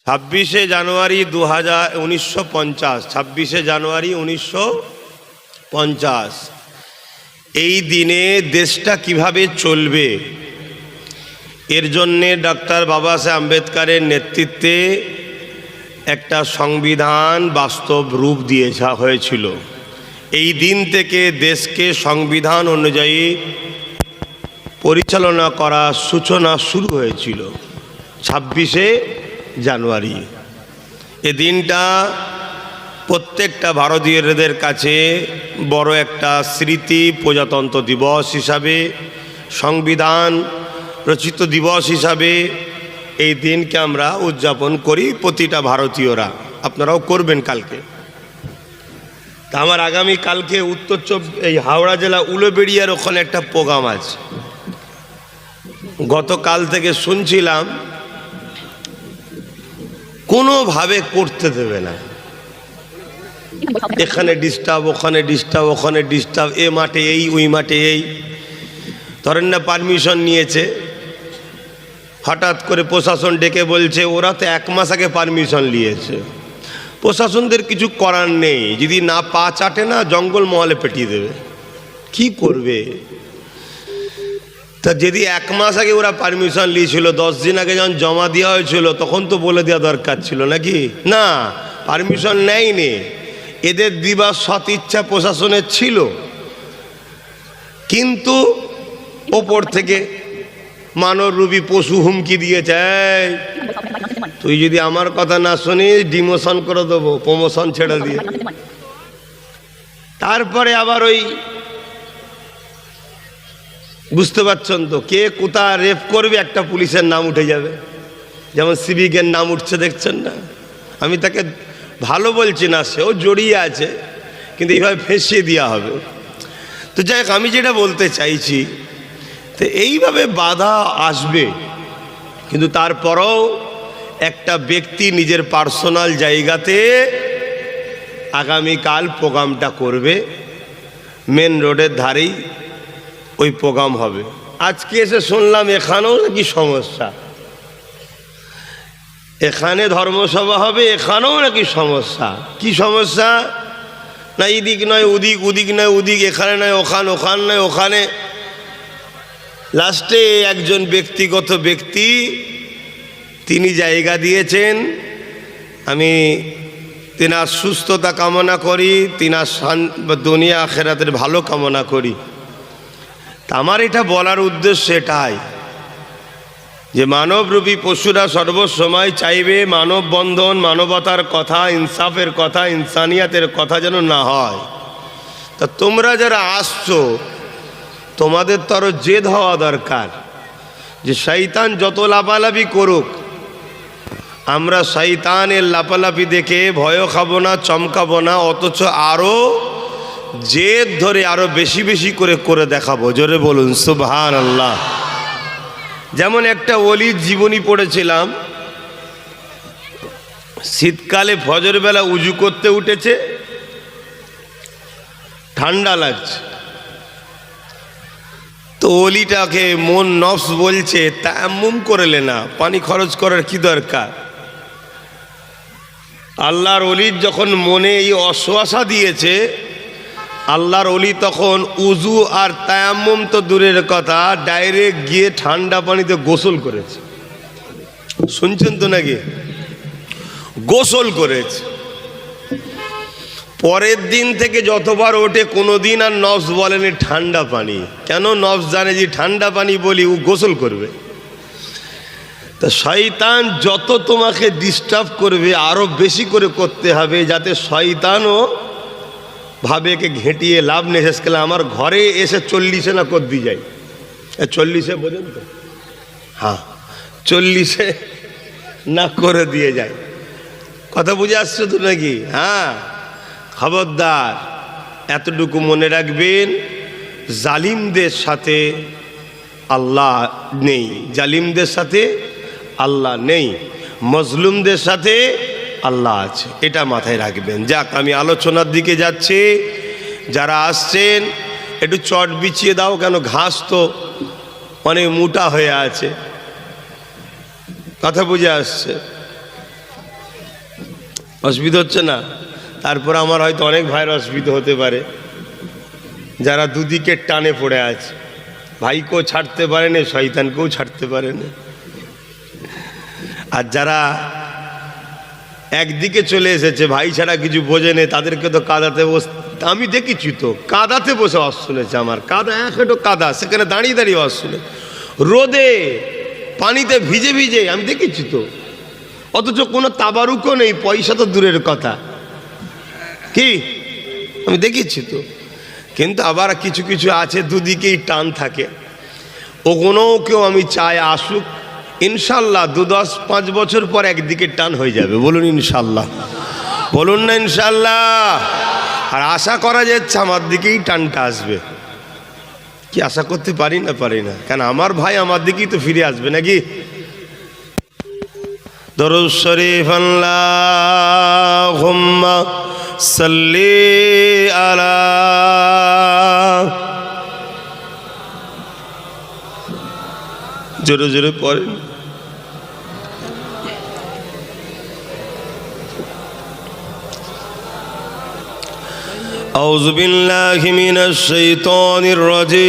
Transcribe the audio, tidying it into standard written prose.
ছাব্বিশে জানুয়ারি 1950, 26শে জানুয়ারি 1950 এই দিনে দেশটা কিভাবে চলবে এর জন্যে ডক্টর বাবা সাহেব আম্বেদকরের নেতৃত্বে একটা সংবিধান বাস্তব রূপ দিয়ে হয়েছিল। এই দিন থেকে দেশকে সংবিধান অনুযায়ী পরিচালনা করার সূচনা শুরু হয়েছিল 26শে জানুয়ারি। এ দিনটা প্রত্যেকটা ভারতীয়দের কাছে বড় একটা স্মৃতি, প্রজাতন্ত্র দিবস হিসাবে, সংবিধান রচিত দিবস হিসাবে এই দিনকে আমরা উদযাপন করি প্রতিটা ভারতীয়রা। আপনারাও করবেন কালকে। তা আমার আগামী কালকে এই হাওড়া জেলা উলুবেড়িয়ার ওখানে একটা প্রোগ্রাম আছে। গতকাল থেকে শুনছিলাম কোনোভাবে করতে দেবে না, এখানে ডিস্টার্ব, ওখানে ডিস্টার্ব, ওখানে ডিস্টার্ব, এ মাঠে এই, ওই মাঠে এই। ধরেন না পারমিশন নিয়েছে, হঠাৎ করে প্রশাসন ডেকে বলছে ওরা তো 1 মাস আগে পারমিশন নিয়েছে। প্রশাসনদের কিছু করার নেই, যদি না পা চাটে না জঙ্গল মহলে পেটিয়ে দেবে। কি করবে? তা যদি 1 মাস আগে ওরা পারমিশন নিয়েছিল, 10 দিন আগে যখন জমা দেওয়া হয়েছিল তখন তো বলে দেওয়া দরকার ছিল নাকি? না, পারমিশন নেয়নি। এদের দিবার সৎ ইচ্ছা প্রশাসনের ছিল, কিন্তু ওপর থেকে মানবরূপী পশু হুমকি দিয়েছে, তুই যদি আমার কথা না শুনিস ডিমোশন করে দেবো, প্রমোশন ছেড়ে দিয়ে। তারপরে আবার ওই বুঝতে পারছেন তো, কে কোথা রেপ করবে একটা পুলিশের নাম উঠে যাবে, যেমন সিভিকের নাম উঠছে, দেখছেন না? আমি তাকে ভালো বলছি না, সেও জড়িয়ে আছে, কিন্তু এইভাবে ফেঁসিয়ে দেওয়া হবে। তো যাই হোক, আমি যেটা বলতে চাইছি, তো এইভাবে বাধা আসবে, কিন্তু তারপরেও একটা ব্যক্তি নিজের পার্সোনাল জায়গাতে আগামীকাল প্রোগ্রামটা করবে, মেন রোডের ধারেই ওই প্রোগ্রাম হবে। আজকে এসে শুনলাম এখানেও নাকি সমস্যা, এখানে ধর্মসভা হবে, এখানেও নাকি সমস্যা। কি সমস্যা? না এদিক নয় ওদিক, ওদিক নয় ওদিক, এখানে নয় ওখানে, ওখানে নয় ওখানে। লাস্টে একজন ব্যক্তিগত ব্যক্তি তিনি জায়গা দিয়েছেন, আমি তিনার সুস্থতা কামনা করি, তিনার দুনিয়া আখেরাতের ভালো কামনা করি। তা আমার এটা বলার উদ্দেশ্য এটাই যে মানবরূপী পশুরা সর্বসময় চাইবে মানববন্ধন, মানবতার কথা, ইনসাফের কথা, ইনসানিয়াতের কথা যেন না হয়। তা তোমরা যারা আসছো তোমাদের তো আরো জেদ হওয়া দরকার যে শয়তান যত লাফালাফি করুক, আমরা শয়তানের লাফালাফি দেখে ভয় খাবো না, চমকাবো না, অথচ আরো জেদ ধরে আরো বেশি বেশি করে দেখাবো। জোরে বলুন সুবহানাল্লাহ। যেমন একটা ওলির জীবনী পড়েছিলাম, শীতকালে ফজর বেলা উজু করতে উঠেছে, ঠান্ডা লাগছে, তো ওলিটাকে মন নফস বলছে তায়াম্মুম করে লে না, পানি খরচ করার কি দরকার। আল্লাহর ওলির যখন মনে এই অশ্বাসা দিয়েছে, আল্লাহর ওলি তখন উজু আর তায়াম্মুম তো দূরের কথা, ডাইরেক্ট গিয়ে ঠান্ডা পানিতে গোসল করেছে। শুনছেন তো নাকি? গোসল করেছে। পরের দিন থেকে যতবার ওঠে কোনোদিন আর নফস বলেনি ঠান্ডা পানি। কেন? নফস জানে যে ঠান্ডা পানি বলি ও গোসল করবে। তা শয়তান যত তোমাকে ডিস্টার্ব করবে আরো বেশি করে করতে হবে, যাতে শয়তানও ভাবে কে ঘেঁটিয়ে লাভ নেই। শেষকালে আমার ঘরে এসে 40-এ না কর দিয়ে যায়, 40-এ বোঝেন তো? হ্যাঁ, 40-এ না করে দিয়ে যায়। কথা বুঝে আসছে তো নাকি? হ্যাঁ, খবরদার এতটুকু মনে রাখবেন, জালিমদের সাথে আল্লাহ নেই, জালিমদের সাথে আল্লাহ নেই, মজলুমদের সাথে আল্লাহ আছে, এটা মাথায় রাখবেন। যাক, আমি আলোচনার দিকে যাচ্ছি। যারা আসছেন একটু চট বিছিয়ে দাও, কেন ঘাস তো অনেক মোটা হয়ে আছে। কথা বুঝে আসছে? অসুবিধা হচ্ছে না? তারপর আমার হয়তো অনেক ভাইয়ের অসুবিধা হতে পারে যারা দুদিকের টানে পড়ে আছে, ভাইকেও ছাড়তে পারে না, শয়তানকেও ছাড়তে পারে না। আর যারা একদিকে চলে এসেছে, ভাই ছাড়া কিছু বোঝে নেই, তাদেরকে তো কাদাতে আমি দেখেছি তো কাদাতে বসে ওয়াজ শুনেছে। আমার কাদা একটু কাদা, সেখানে দাঁড়িয়ে দাঁড়িয়ে ওয়াজ শুনে, রোদে পানিতে ভিজে ভিজে, আমি দেখেছি তো। অথচ কোনো তাবারুকও নেই, পয়সা তো দূরের কথা, কি আমি দেখেছি তো। কিন্তু আবার কিছু কিছু আছে দুদিকেই টান থাকে, ওগুলোও কেউ আমি চাই আসুক ইনশাল্লাহ। 2-10-5 বছর পর একদিকে টান হয়ে যাবে, বলুন ইনশাল্লাহ, বলুন না ইনশাল্লাহ। আর আশা করা যাচ্ছে আমার দিকেই টানটা আসবে, কি আশা করতে পারি না কেন আমার ভাই আমার দিকেই তো ফিরে আসবে নাকি। দরুদ শরীফ আল্লাহুম্মা সাল্লি আলা, জোরে জোরে পড়েন। আউযু বিল্লাহি মিনাশ শাইতানির রাজীম।